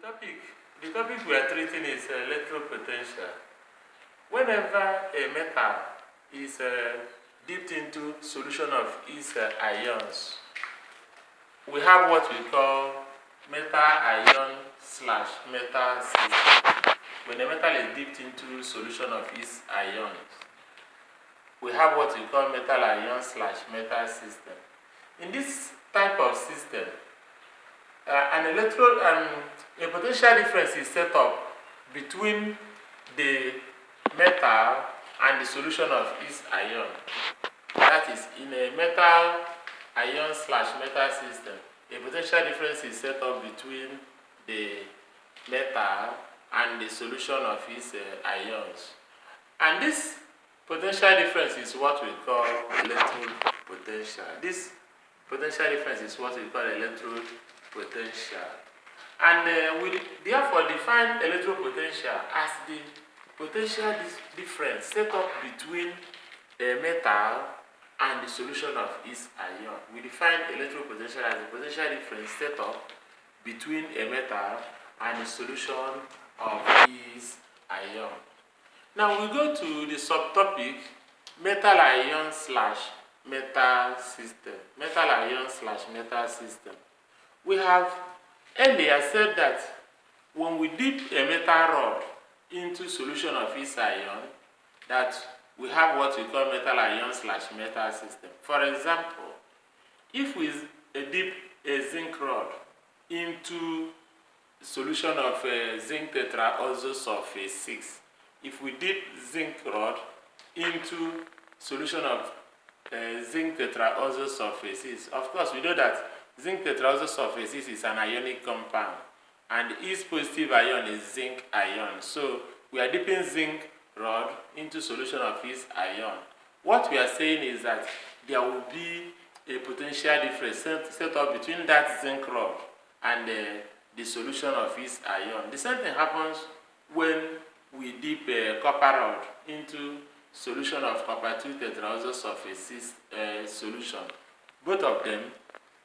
The topic we are treating is electropotential. Whenever a metal is dipped into solution of its ions, we have what we call metal ion slash metal system. When a metal is dipped into solution of its ions, we have what we call metal ion slash metal system. In this type of system, a potential difference is set up between the metal and the solution of its ion. That is, in a metal ion slash metal system, a potential difference is set up between the metal and the solution of its ions. And this potential difference is what we call electrode potential. This potential difference is what we call electrode potential. And we therefore define electrode potential as the potential difference set up between a metal and the solution of its ion. We define electrode potential as the potential difference set up between a metal and the solution of its ion. Now we go to the subtopic metal ion slash metal system. Metal ion slash metal system. We have earlier said that when we dip a metal rod into solution of its ion, that we have what we call metal ion slash metal system. For example, if we dip a zinc rod into solution of zinc tetraoxosulfate 6, if we dip zinc rod into solution of zinc tetraoxosulfate 6, of course we know that zinc tetraoxosulfate 6 is an ionic compound, and its positive ion is zinc ion. So we are dipping zinc rod into solution of its ion. What we are saying is that there will be a potential difference set up between that zinc rod and the solution of its ion. The same thing happens when we dip a copper rod into solution of copper 2 tetraoxosulfate 6 solution. Both of them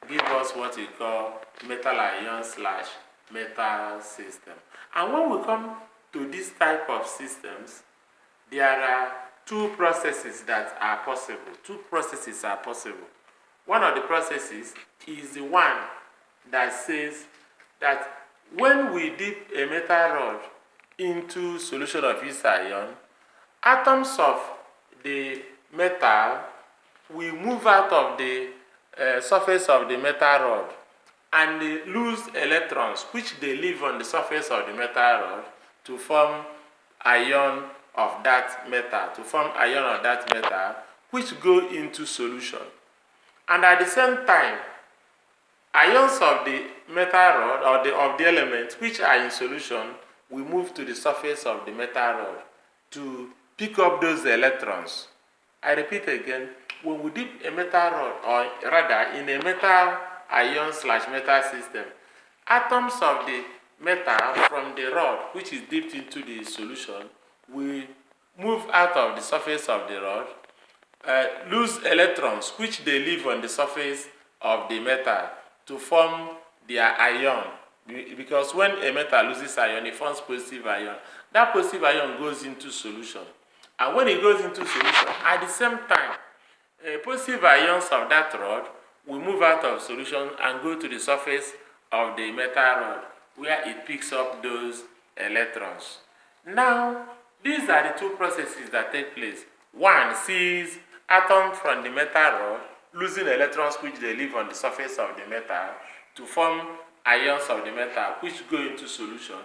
give us what we call metal ion slash metal system. And when we come to this type of systems, there are two processes that are possible. Two processes are possible. One of the processes is the one that says that when we dip a metal rod into solution of its ion, atoms of the metal will move out of the surface of the metal rod, and they lose electrons which they leave on the surface of the metal rod to form ion of that metal, which go into solution. And at the same time, ions of the metal rod or of the elements which are in solution will move to the surface of the metal rod to pick up those electrons. I repeat again, when we dip a metal rod, or rather in a metal ion slash metal system, atoms of the metal from the rod which is dipped into the solution will move out of the surface of the rod, lose electrons which they leave on the surface of the metal to form their ion. Because when a metal loses ion, it forms positive ion. That positive ion goes into solution. And when it goes into solution, at the same time, positive ions of that rod will move out of solution and go to the surface of the metal rod, where it picks up those electrons. Now, these are the two processes that take place. One sees atoms from the metal rod losing electrons which they leave on the surface of the metal to form ions of the metal which go into solution.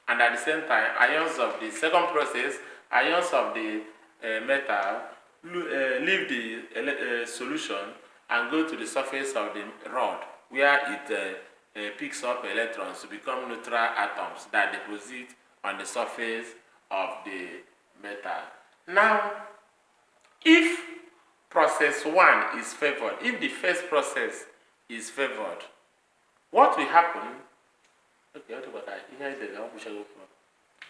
And at the same time, ions of the second process, ions of the metal leave the solution and go to the surface of the rod, where it picks up electrons to become neutral atoms that deposit on the surface of the metal. Now, if process 1 is favored, if the first process is favored, what will happen? Okay,